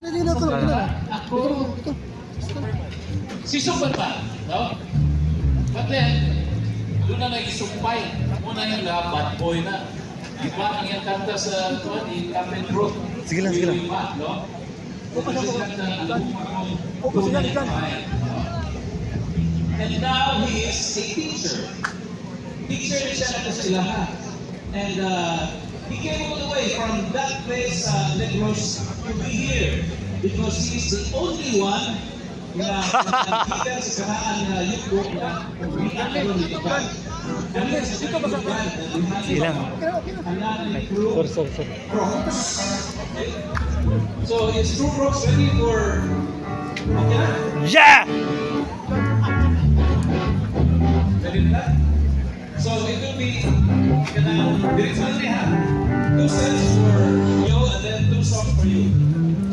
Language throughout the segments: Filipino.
Si Superman, no? But then, doon na nag-isumpay. Una yung bad boy na. Di ba ang yung kanta sa Captain Road? Sige lang, sige lang. No? And now he is a teacher. Teacher na siya na sila. And he came all the way from that place, Negros, to be here. Because he is the only one na nagkita sa kanaan na youth group na kumita ko ng ibaban. And this is the brand that we have. Sige lang. Sorry. So is True Brooks ready for... Okay na? Yeah! Ready na? So it will be... It's only have 2 sets for you and then 2 songs for you.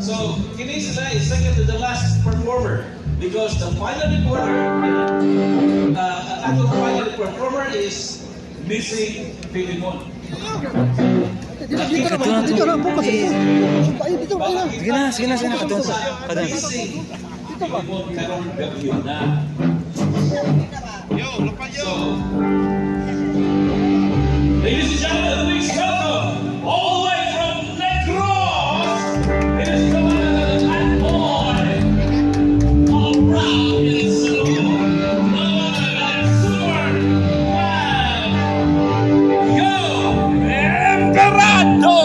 So Kinis is second to the last performer because the final performer is missing Filimon. Sige na. Kadun. Missing Filimon karong gabi na. So, ladies and gentlemen, please welcome all the way from Negros. It is coming out of the Bad Boy. All round in saloon. Yo, Emperado!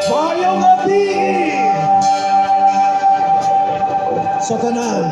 Bayang Gabi sa kanan.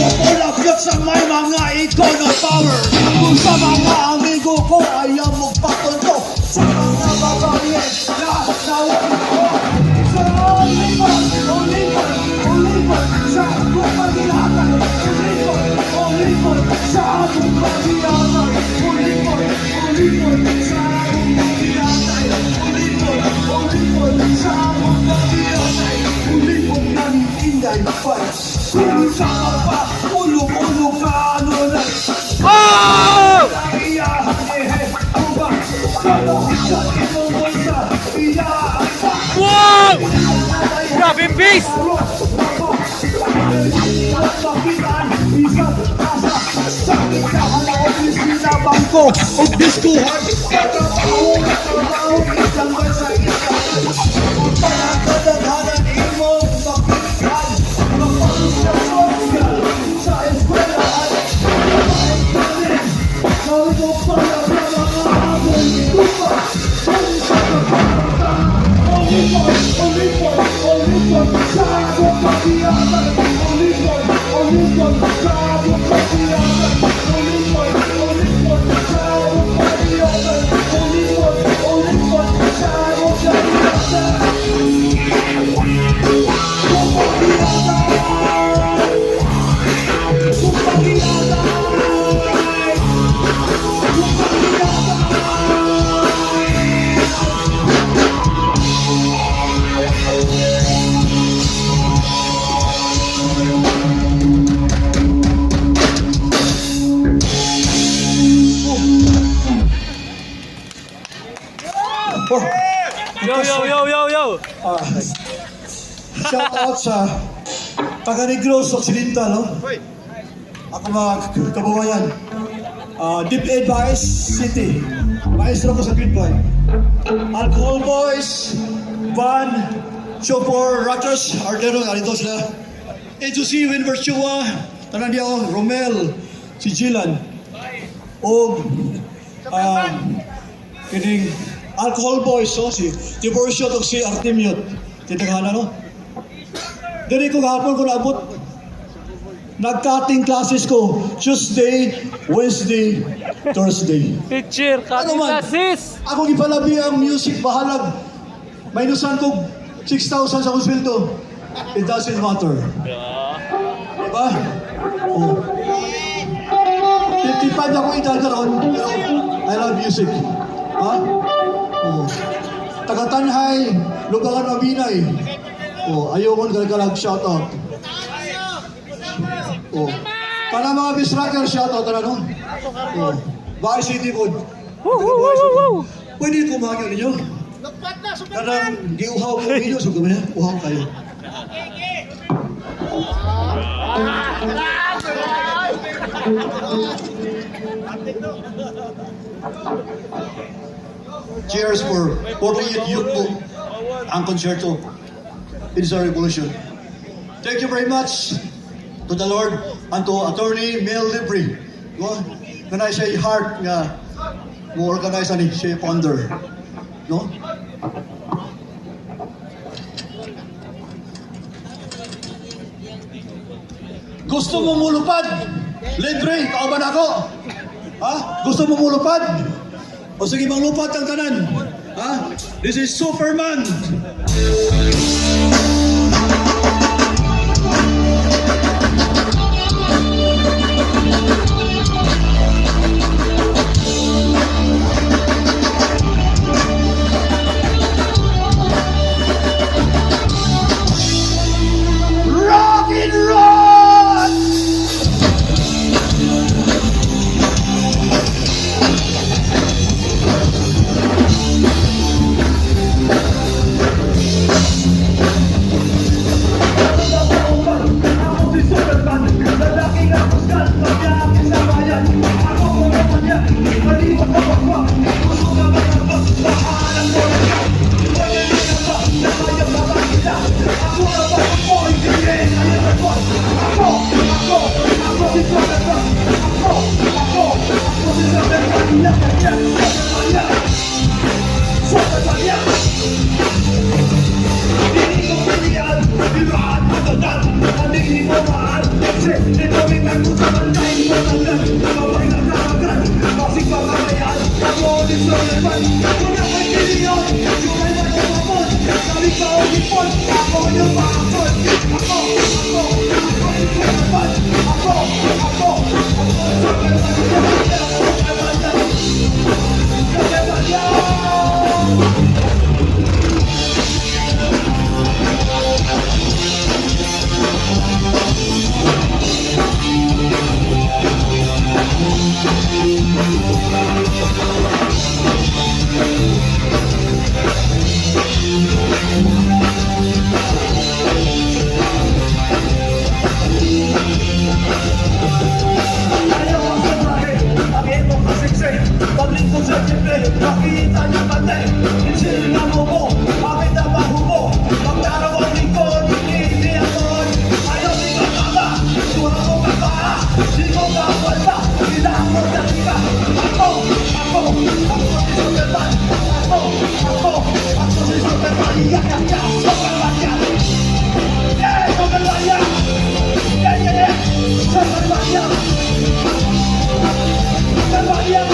Pulakyot sa may mga icon of power. Kung sa mga amigo ko ayaw magpatundo, sa mga babae na nawala ko. Sa ulipon, sa akong paghihatay. Ulipon, sa akong paghihatay. Ulipon, sa akong paghihatay. Ulipon, sa akong paghihatay. Ulipon ng inday pay. Kung sa pa, ulong-ulong ka ano na. Oh! Wow! Grabe yung bass! Bangko of diskuhan katrabaho isang bansa panagkadaghanan imong makikihan mapagsasosyal sa eskwelahan Salvo para sa mga among lupa Olipon, sa akong paghihatay Olipon, sa akong paghihatay Olipon, sa akong paghihatay Olipon, sa akong paghihatay Yo! Shout out sa taga Negros Occidental, no? Ako mga kababayan. Deep Advice City. Maestro ko sa Green Point. Alcohol Boys, Van, Chopper, Rockers, Ardero, narito sila. A2C, Win Virtua, tanan di ako, Romel, si Jilan. O, kining Alcohol Boys, so, si Tiborcio at si Artemiot. Titagana, no? Dili ko gahapon ko naabot. Nag-cutting classes ko Tuesday, Wednesday, Thursday. Teacher, Ano man? sis! Ako gipalabi ang music bahalag. Minusan ko 6,000 sa kusweldo. It doesn't matter. Diba? Oh. 55 ako edad karon. I love music. Ha? Oh. Taga-Tanhay, Lugangan Mabinay. Oh, ayaw mo galagalag shout out. Oh. Para mga bisracker shout out na no. Oh. Bahay City Food. Pwede kumangyo ninyo. Karang giuhaw ko ninyo so gamay uhaw kayo. Cheers for 48th Youth Book ang konserto. It is a revolution. Thank you very much to the Lord and to Attorney Mel Libre. No? Ganay siya heart nga mo-organize ani siya founder. No? Gusto mo mulupad? Libre, kauban ako. Ha? Gusto mo mulupad? O sige, manglupad ang tanan. Ha? This is Superman. Rock and roll! Hindi ko Pilipan, ako na may milyon. Yung ay nagkakapon, sabi ka o hipon, ako yung makapon. Ako yung kalaban. Ako, ayaw ang sabahe, akin mo kasiksi. Paglingkod sa simple, makita niyo pati. Insil na mo ko, bakit na mahubo? Magdaraw ang lingkod, hindi ako. Ayaw di ka tama, tuwa ko kapaa. Di ko kapalpa, kailangan mo dati ka. Ako si Superman. Ako si Superman. Superman yan. Yeah, Superman yan. Yeah. Superman yan. Superman yan.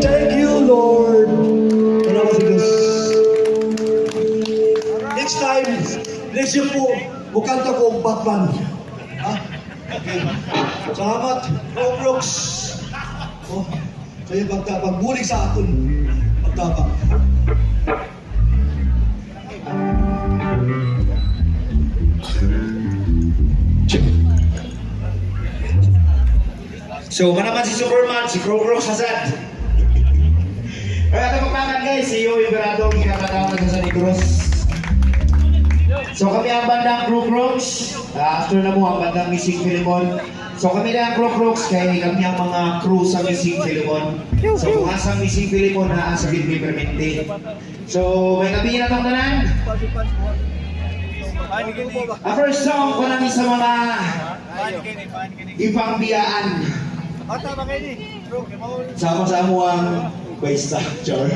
Thank you, Lord. Salamat sa Diyos. Next time, next year po, bukanta ko ang Batman. Ha? Okay. Salamat, Roblox. Oh, kayo pagbulig sa akin. Pagtabak. So, manaman si Superman, si Crow Hazard. Kaya kapagpakan guys, si Yoy Berado, kinakatawa na sa Negros. So kami ang bandang Crows, after na mo ang bandang Missing Philemon. So kami na ang Crows, kaya kami ang mga crew sa Missing Philemon. So kung asang Missing Philemon na sa Gilby Permente. So may gabi na itong tanan. Ang first song ko namin sa mga ibang biyaan. Sama-sama mo ang Questa, Char.